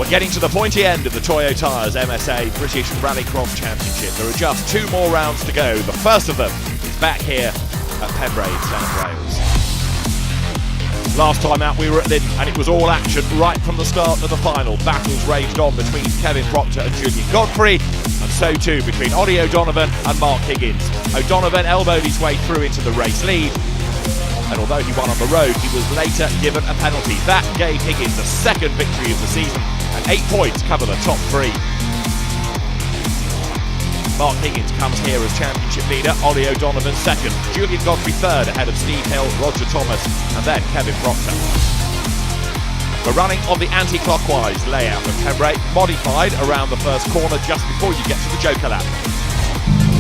We're getting to the pointy end of the Toyo Tyres MSA British Rallycross Championship. There are just 2 more rounds to go. The first of them is back here at Pembrey in South Wales. Last time out we were at Lynn and it was all action right from the start of the final. Battles raged on between Kevin Proctor and Julian Godfrey, and so too between Ollie O'Donovan and Mark Higgins. O'Donovan elbowed his way through into the race lead, and although he won on the road, he was later given a penalty. That gave Higgins a second victory of the season, and 8 points cover the top 3. Mark Higgins comes here as championship leader, Ollie O'Donovan second, Julian Godfrey third ahead of Steve Hill, Roger Thomas and then Kevin Proctor. We're running on the anti-clockwise layout of Pembrey, modified around the first corner just before you get to the Joker lap.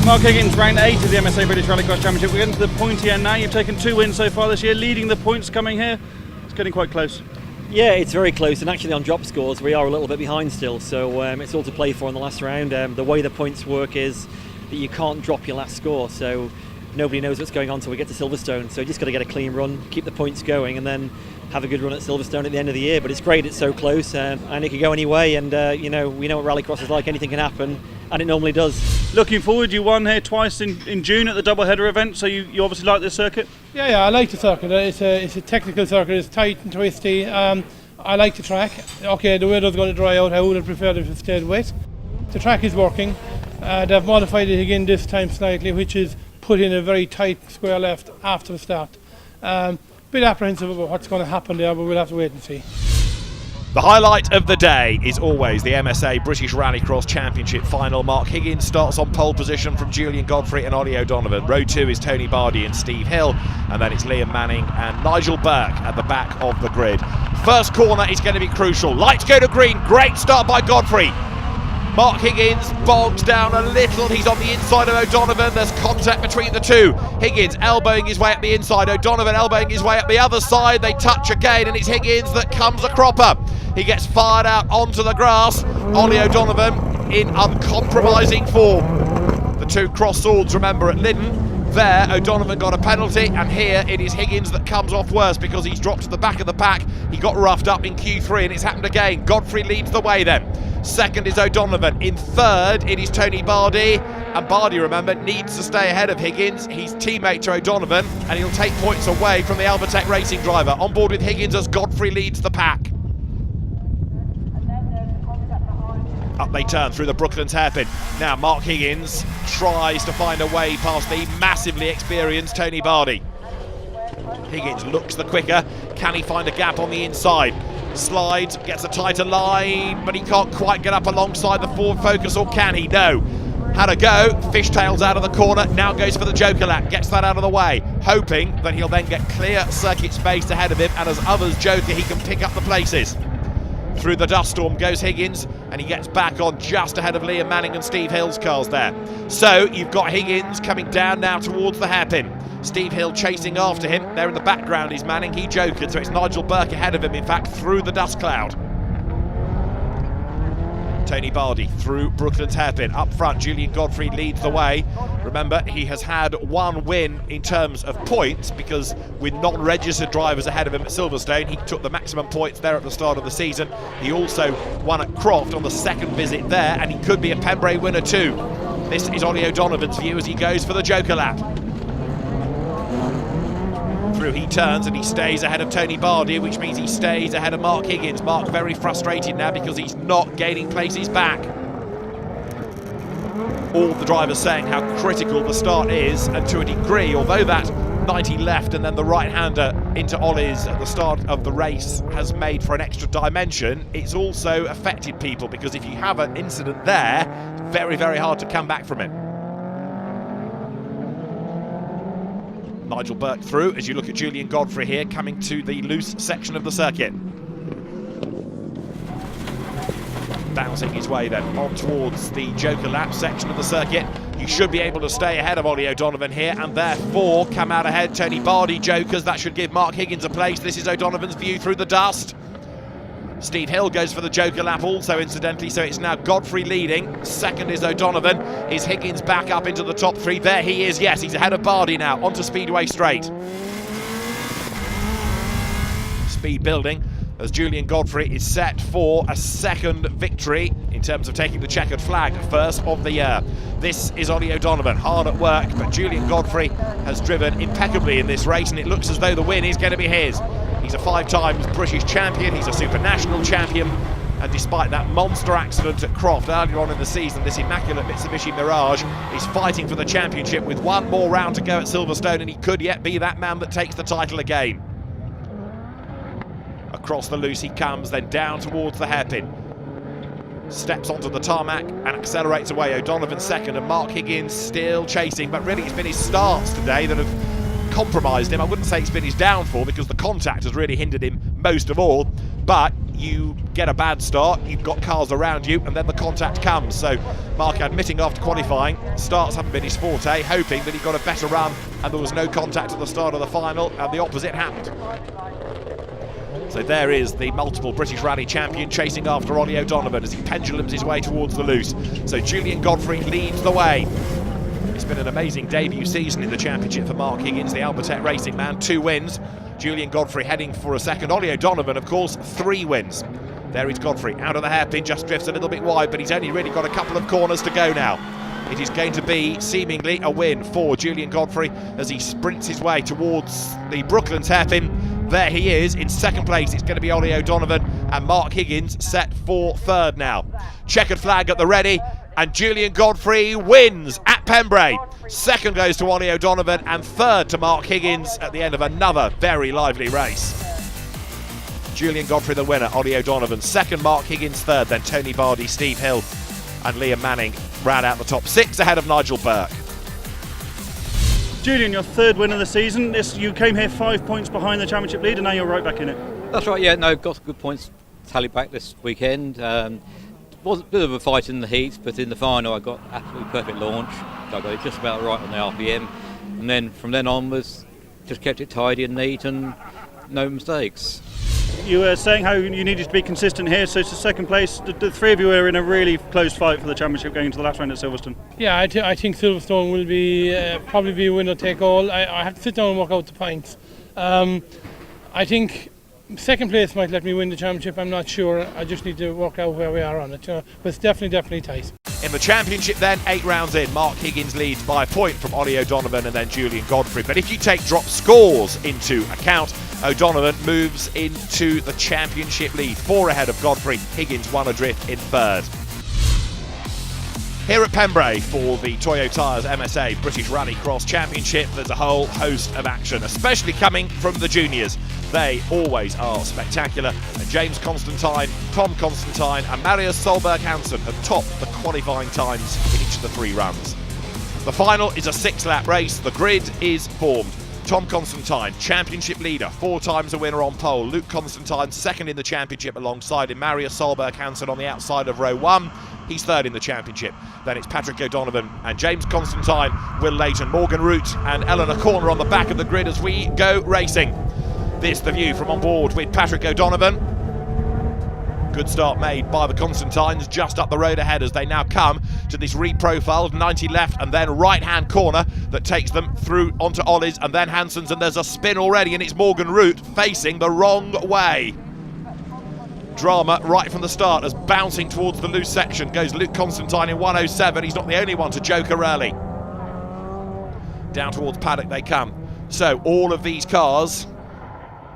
Mark Higgins, round 8 of the MSA British Rallycross Championship. We're getting to the pointy end now. You've taken 2 wins so far this year, leading the points coming here. It's getting quite close. Yeah, it's very close, and actually on drop scores we are a little bit behind still, so it's all to play for in the last round. The way the points work is that you can't drop your last score, so nobody knows what's going on until we get to Silverstone, so you just got to get a clean run, keep the points going, and then have a good run at Silverstone at the end of the year. But it's great, it's so close, and it could go any way, and we know what rallycross is like, anything can happen, and it normally does. Looking forward, you won here twice in June at the doubleheader event, so you obviously like this circuit? Yeah, I like the circuit. It's a technical circuit, it's tight and twisty. I like the track. Okay, the weather's going to dry out. I would have preferred if it stayed wet. The track is working. They've modified it again this time slightly, which is put in a very tight square left after the start. Bit apprehensive about what's going to happen there, but we'll have to wait and see. The highlight of the day is always the MSA British Rallycross Championship final. Mark Higgins starts on pole position from Julian Godfrey and Ollie O'Donovan. Row 2 is Tony Bardi and Steve Hill, and then it's Liam Manning and Nigel Burke at the back of the grid. First corner is going to be crucial. Lights go to green. Great start by Godfrey. Mark Higgins bogs down a little. He's on the inside of O'Donovan. There's contact between the two. Higgins elbowing his way up the inside. O'Donovan elbowing his way up the other side. They touch again, and it's Higgins that comes a cropper. He gets fired out onto the grass. Ollie O'Donovan in uncompromising form. The 2 cross swords, remember, at Liddon. There, O'Donovan got a penalty, and here it is Higgins that comes off worse because he's dropped to the back of the pack. He got roughed up in Q3, and it's happened again. Godfrey leads the way then. Second is O'Donovan. In third, it is Tony Bardi. And Bardi, remember, needs to stay ahead of Higgins. He's teammate to O'Donovan, and he'll take points away from the Albatech racing driver. On board with Higgins as Godfrey leads the pack. Up they turn through the Brooklands hairpin. Now Mark Higgins tries to find a way past the massively experienced Tony Bardi. Higgins looks the quicker. Can he find a gap on the inside? Slides, gets a tighter line, but he can't quite get up alongside the Ford Focus, or can he? No. Had a go, fishtails out of the corner, now goes for the Joker lap, gets that out of the way, hoping that he'll then get clear circuit space ahead of him, and as others Joker, he can pick up the places. Through the dust storm goes Higgins, and he gets back on just ahead of Liam Manning and Steve Hill's cars there. So you've got Higgins coming down now towards the hairpin. Steve Hill chasing after him. There in the background is Manning, he jokered, so it's Nigel Burke ahead of him, in fact, through the dust cloud. Tony Bardi through Brooklands hairpin. Up front, Julian Godfrey leads the way. Remember, he has had 1 win in terms of points, because with non-registered drivers ahead of him at Silverstone, he took the maximum points there at the start of the season. He also won at Croft on the second visit there, and he could be a Pembrey winner too. This is Ollie O'Donovan's view as he goes for the Joker lap. Through he turns, and he stays ahead of Tony Bardi, which means he stays ahead of Mark Higgins. Mark very frustrated now because he's not gaining places back. All the drivers saying how critical the start is, and to a degree, although that 90 left and then the right-hander into Ollie's at the start of the race has made for an extra dimension, it's also affected people, because if you have an incident there, it's very, very hard to come back from it. Nigel Burke through as you look at Julian Godfrey here coming to the loose section of the circuit. Bouncing his way then on towards the Joker lap section of the circuit. You should be able to stay ahead of Ollie O'Donovan here, and therefore come out ahead Tony Bardi Jokers. That should give Mark Higgins a place. This is O'Donovan's view through the dust. Steve Hill goes for the Joker lap also, incidentally, so it's now Godfrey leading. Second is O'Donovan. Is Higgins back up into the top 3? There he is, yes, he's ahead of Bardi now, onto Speedway Straight. Speed building. as Julian Godfrey is set for a second victory in terms of taking the checkered flag, first of the year. This is Ollie O'Donovan, hard at work, but Julian Godfrey has driven impeccably in this race, and it looks as though the win is going to be his. He's a 5 times British champion, he's a Super National champion, and despite that monster accident at Croft earlier on in the season, this immaculate Mitsubishi Mirage is fighting for the championship with one more round to go at Silverstone, and he could yet be that man that takes the title again. Across the loose he comes, then down towards the hairpin. Steps onto the tarmac and accelerates away. O'Donovan second and Mark Higgins still chasing, but really it's been his starts today that have compromised him. I wouldn't say it's been his downfall because the contact has really hindered him most of all, but you get a bad start, you've got cars around you, and then the contact comes. So Mark admitting after qualifying, starts haven't been his forte, hoping that he got a better run and there was no contact at the start of the final, and the opposite happened. So there is the multiple British Rally champion chasing after Ollie O'Donovan as he pendulums his way towards the loose. So Julian Godfrey leads the way. It's been an amazing debut season in the championship for Mark Higgins, the Albertette racing man, 2 wins. Julian Godfrey heading for a second. Ollie O'Donovan, of course, 3 wins. There is Godfrey out of the hairpin, just drifts a little bit wide, but he's only really got a couple of corners to go now. It is going to be seemingly a win for Julian Godfrey as he sprints his way towards the Brooklands hairpin. There he is in second place. It's going to be Ollie O'Donovan and Mark Higgins set for third now. Checkered flag at the ready, and Julian Godfrey wins at Pembrey. Second goes to Ollie O'Donovan and third to Mark Higgins at the end of another very lively race. Julian Godfrey the winner, Ollie O'Donovan second, Mark Higgins third, then Tony Bardi, Steve Hill and Liam Manning round out the top 6 ahead of Nigel Burke. Julian, your 3rd win of the season. You came here 5 points behind the championship lead, and now you're right back in it. That's right, yeah, no, got good points tallied back this weekend. Was a bit of a fight in the heats, but in the final I got absolutely perfect launch. I got it just about right on the RPM, and then from then onwards just kept it tidy and neat and no mistakes. You were saying how you needed to be consistent here, so it's the second place. The 3 of you are in a really close fight for the championship going into the last round at Silverstone. Yeah, I think Silverstone will be probably be a winner take all. I have to sit down and work out the points. I think second place might let me win the championship. I'm not sure. I just need to work out where we are on it. But it's definitely tight. In the championship then, 8 rounds in, Mark Higgins leads by a point from Ollie O'Donovan and then Julian Godfrey. But if you take drop scores into account, O'Donovan moves into the championship lead, 4 ahead of Godfrey. Higgins 1 adrift in third. Here at Pembrey for the Toyo Tyres MSA British Rallycross Championship, there's a whole host of action, especially coming from the juniors. They always are spectacular. And James Constantine, Tom Constantine and Marius Solberg Hansen have topped the qualifying times in each of the 3 runs. The final is a 6-lap race. The grid is formed. Tom Constantine, championship leader, 4 times a winner on pole. Luke Constantine, second in the championship alongside him. Marius Solberg Hansen on the outside of row 1. He's third in the championship. Then it's Patrick O'Donovan and James Constantine, Will Leighton, Morgan Root and Eleanor Corner on the back of the grid as we go racing. This the view from on board with Patrick O'Donovan. Good start made by the Constantines just up the road ahead as they now come to this reprofiled 90 left and then right hand corner that takes them through onto Ollie's and then Hansen's, and there's a spin already and it's Morgan Root facing the wrong way. Drama right from the start as bouncing towards the loose section goes Luke Constantine in 107. He's not the only one to joker early. Down towards paddock they come. So all of these cars,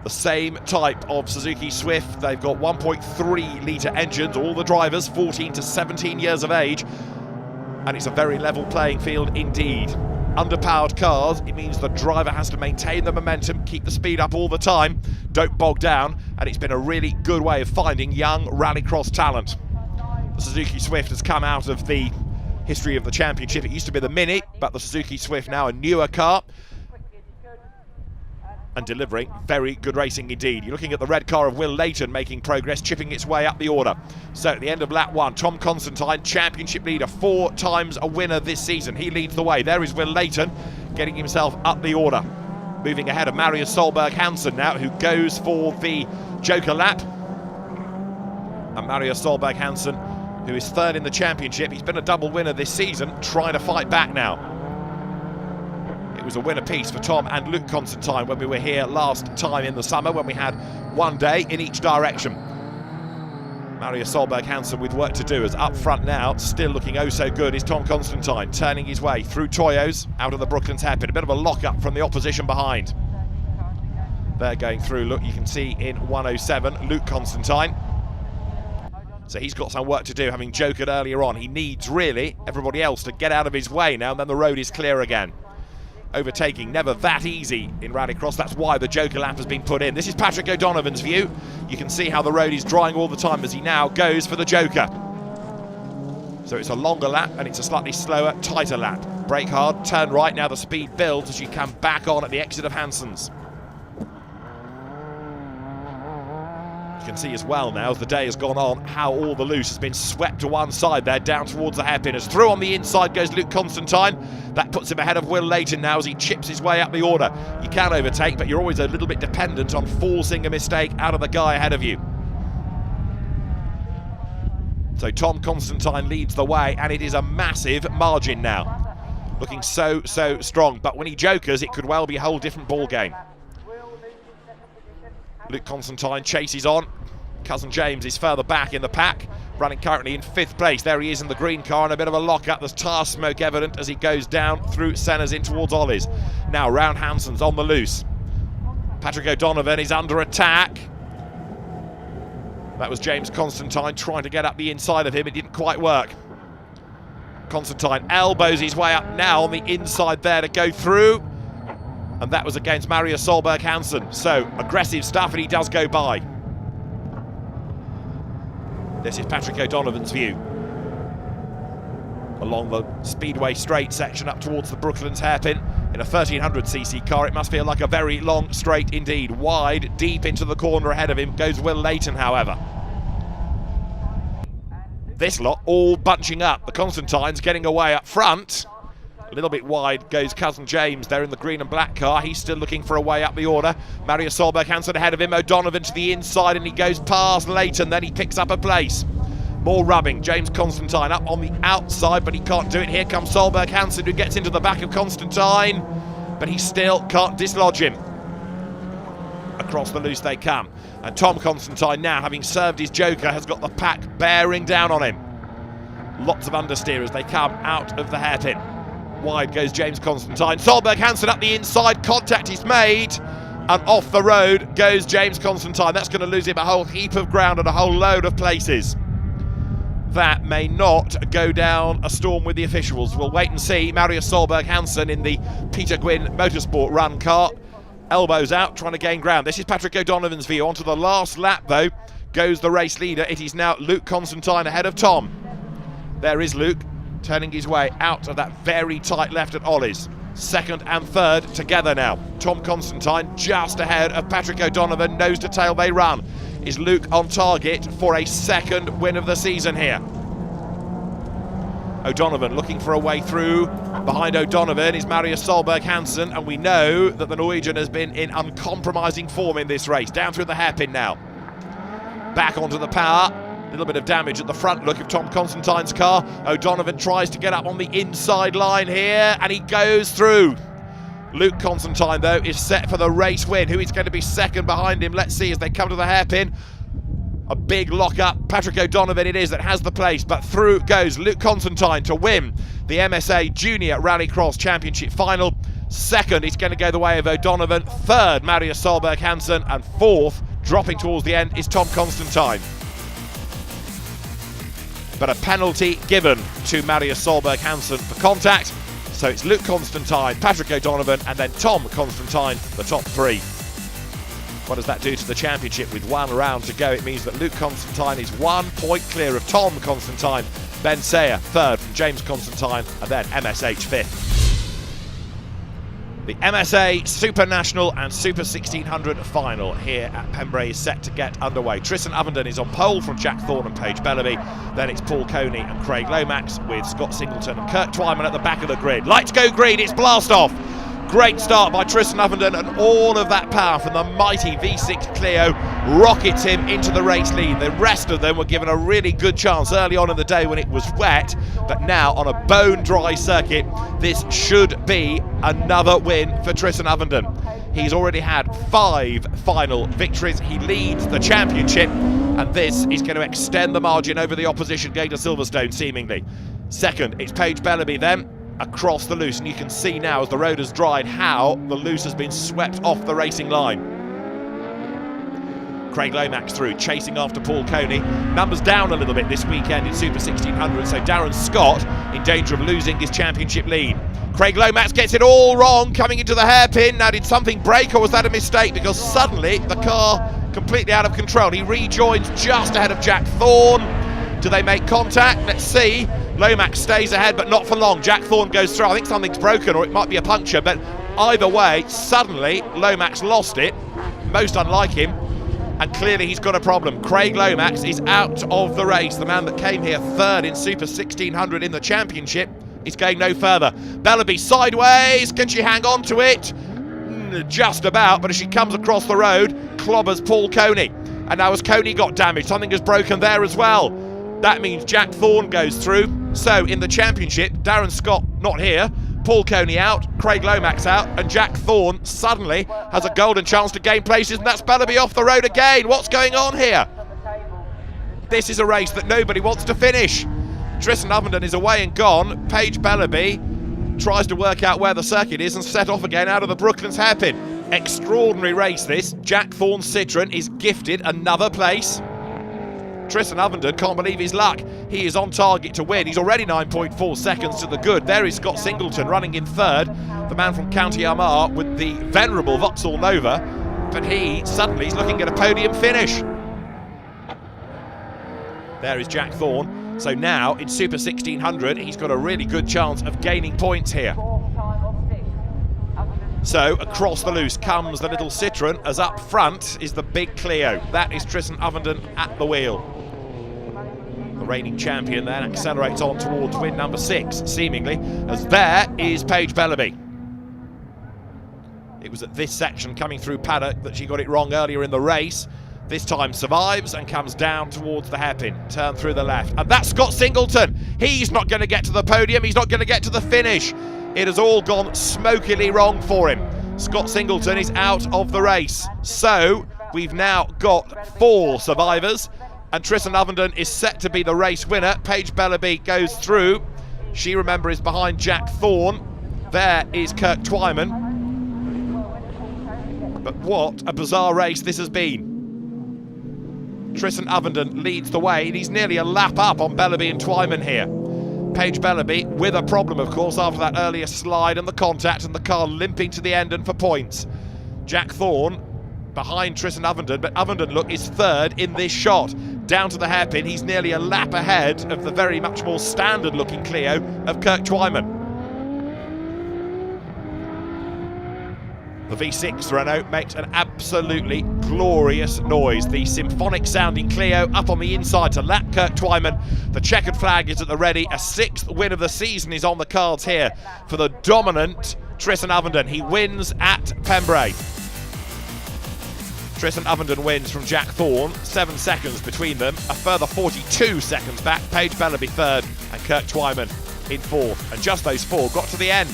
the same type of Suzuki Swift. They've got 1.3 litre engines, all the drivers 14 to 17 years of age, and it's a very level playing field indeed. Underpowered cars, it means the driver has to maintain the momentum, keep the speed up all the time, don't bog down, and it's been a really good way of finding young rallycross talent. The Suzuki Swift has come out of the history of the championship. It used to be the Mini, but the Suzuki Swift now a newer car and delivering very good racing indeed. You're looking at the red car of Will Leighton making progress, chipping its way up the order. So at the end of lap 1, Tom Constantine, championship leader, 4 times a winner this season. He leads the way. There is Will Leighton getting himself up the order. Moving ahead of Marius Solberg Hansen now, who goes for the joker lap. And Marius Solberg Hansen, who is third in the championship. He's been a double winner this season, trying to fight back now. it was a win apiece for Tom and Luke Constantine when we were here last time in the summer, when we had one day in each direction. Mario Solberg Hansen with work to do, as up front now, still looking oh so good, is Tom Constantine, turning his way through Toyos, out of the Brooklands hairpin. A bit of a lock-up from the opposition behind. They're going through, look, you can see in 107, Luke Constantine. So he's got some work to do, having jokered earlier on. He needs, really, everybody else to get out of his way now, and then the road is clear again. Overtaking never that easy in Rallycross. That's why the joker lap has been put in. This is Patrick O'Donovan's view. You can see how the road is drying all the time as he now goes for the joker. So it's a longer lap and it's a slightly slower, tighter lap. Brake hard, turn right. Now the speed builds as you come back on at the exit of Hansen's. You can see as well now, as the day has gone on, how all the loose has been swept to one side there, down towards the hairpin. As through on the inside goes Luke Constantine. That puts him ahead of Will Leighton now as he chips his way up the order. You can overtake, but you're always a little bit dependent on forcing a mistake out of the guy ahead of you. So Tom Constantine leads the way, and it is a massive margin now. Looking so strong, but when he jokers, it could well be a whole different ball game. Luke Constantine chases on. Cousin James is further back in the pack, running currently in 5th place. There he is in the green car, and a bit of a lock-up. There's tyre smoke evident as he goes down through Senna's in towards Ollie's. Now round Hansen's on the loose. Patrick O'Donovan is under attack. That was James Constantine trying to get up the inside of him. It didn't quite work. Constantine elbows his way up now on the inside there to go through. And that was against Mario Solberg Hansen. So aggressive stuff, and he does go by. This is Patrick O'Donovan's view. Along the speedway straight section up towards the Brooklands hairpin. In a 1300cc car, it must feel like a very long straight indeed. Wide, deep into the corner ahead of him goes Will Leighton, however. This lot all bunching up. The Constantine's getting away up front. A little bit wide goes Cousin James there in the green and black car. He's still looking for a way up the order. Mario Solberg Hansen ahead of him. O'Donovan to the inside, and he goes past Leighton. Then he picks up a place. More rubbing. James Constantine up on the outside, but he can't do it. Here comes Solberg Hansen, who gets into the back of Constantine, but he still can't dislodge him. Across the loose they come. And Tom Constantine now, having served his joker, has got the pack bearing down on him. Lots of understeer as they come out of the hairpin. Wide goes James Constantine. Solberg Hansen up the inside. Contact is made. And off the road goes James Constantine. That's going to lose him a whole heap of ground and a whole load of places. That may not go down a storm with the officials. We'll wait and see. Mario Solberg Hansen in the Peter Gwynn Motorsport run car. Elbows out, trying to gain ground. This is Patrick O'Donovan's view. Onto the last lap, though, goes the race leader. It is now Luke Constantine ahead of Tom. There is Luke, turning his way out of that very tight left at Ollie's. 2nd and 3rd together now. Tom Constantine just ahead of Patrick O'Donovan. Nose to tail they run. Is Luke on target for a 2nd win of the season here? O'Donovan looking for a way through. Behind O'Donovan is Mario Solberg Hansen, and we know that the Norwegian has been in uncompromising form in this race. Down through the hairpin now. Back onto the power. A little bit of damage at the front look of Tom Constantine's car. O'Donovan tries to get up on the inside line here, and he goes through. Luke Constantine, though, is set for the race win. Who is going to be 2nd behind him? Let's see as they come to the hairpin. A big lock-up. Patrick O'Donovan it is that has the place, but through goes Luke Constantine to win the MSA Junior Rallycross Championship Final. 2nd, it's going to go the way of O'Donovan. 3rd, Mario Solberg Hansen. And 4th, dropping towards the end, is Tom Constantine. But a penalty given to Mario Solberg Hansen for contact. So it's Luke Constantine, Patrick O'Donovan, and then Tom Constantine, the top 3. What does that do to the championship? With 1 round to go, it means that Luke Constantine is 1 point clear of Tom Constantine. Ben Sayer 3rd from James Constantine, and then MSH 5th. The MSA Super National and Super 1600 final here at Pembrey is set to get underway. Tristan Ovenden is on pole from Jack Thorne and Paige Bellamy. Then it's Paul Coney and Craig Lomax with Scott Singleton and Kirk Twyman at the back of the grid. Lights go green, it's blast off. Great start by Tristan Ovenden, and all of that power from the mighty V6 Clio rockets him into the race lead. The rest of them were given a really good chance early on in the day when it was wet, but now on a bone dry circuit, this should be another win for Tristan Ovenden. He's already had 5 final victories. He leads the championship, and this is going to extend the margin over the opposition going to Silverstone, seemingly. Second, it's Paige Bellaby then, across the loose, and you can see now as the road has dried how the loose has been swept off the racing line. Craig Lomax through, chasing after Paul Coney. Numbers down a little bit this weekend in Super 1600, so Darren Scott in danger of losing his championship lead. Craig Lomax gets it all wrong coming into the hairpin. Now, did something break or was that a mistake? Because suddenly the car completely out of control. He rejoins just ahead of Jack Thorne. Do they make contact? Let's see. Lomax stays ahead, but not for long. Jack Thorne goes through. I think something's broken, or it might be a puncture, but either way, suddenly Lomax lost it. Most unlike him, and clearly he's got a problem. Craig Lomax is out of the race. The man that came here third in Super 1600 in the championship is going no further. Bellaby sideways. Can she hang on to it? Just about, but as she comes across the road, clobbers Paul Coney. And now as Coney got damaged, something has broken there as well. That means Jack Thorne goes through. So in the championship, Darren Scott not here, Paul Coney out, Craig Lomax out, and Jack Thorne suddenly has a golden chance to gain places, and that's Bellaby off the road again. What's going on here? This is a race that nobody wants to finish. Tristan Ovenden is away and gone. Paige Bellaby tries to work out where the circuit is and set off again out of the Brooklands hairpin. Extraordinary race this. Jack Thorne's Citroen is gifted another place. Tristan Ovenden can't believe his luck. He is on target to win. He's already 9.4 seconds to the good. There is Scott Singleton running in third, the man from County Armagh with the venerable Vauxhall Nova, but he suddenly is looking at a podium finish. There is Jack Thorne. So now in Super 1600, he's got a really good chance of gaining points here. So across the loose comes the little Citroen, as up front is the big Clio. That is Tristan Ovenden at the wheel. The reigning champion then accelerates on towards win number 6, seemingly, as there is Paige Bellaby. It was at this section coming through paddock that she got it wrong earlier in the race. This time survives and comes down towards the hairpin, turn through the left. And that's Scott Singleton. He's not going to get to the podium, he's not going to get to the finish. It has all gone smokily wrong for him. Scott Singleton is out of the race. So we've now got 4 survivors, and Tristan Ovenden is set to be the race winner. Paige Bellaby goes through. She, remember, is behind Jack Thorne. There is Kirk Twyman. But what a bizarre race this has been. Tristan Ovenden leads the way, and he's nearly a lap up on Bellaby and Twyman here. Paige Bellaby with a problem, of course, after that earlier slide and the contact, and the car limping to the end and for points. Jack Thorne behind Tristan Ovenden, but Ovenden, look, is third in this shot. Down to the hairpin, he's nearly a lap ahead of the very much more standard-looking Clio of Kirk Twyman. The V6 Renault makes an absolutely glorious noise. The symphonic-sounding Clio up on the inside to lap Kirk Twyman. The checkered flag is at the ready. A 6th win of the season is on the cards here for the dominant Tristan Ovenden. He wins at Pembrey. Tristan Ovenden wins from Jack Thorne, 7 seconds between them. A further 42 seconds back. Paige Bellaby third and Kirk Twyman in 4th. And just those 4 got to the end.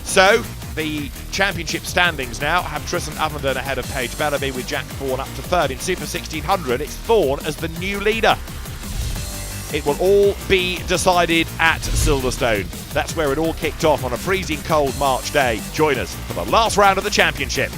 So the championship standings now have Tristan Ovenden ahead of Paige Bellaby, with Jack Thorne up to 3rd. In Super 1600, it's Thorne as the new leader. It will all be decided at Silverstone. That's where it all kicked off on a freezing cold March day. Join us for the last round of the championship.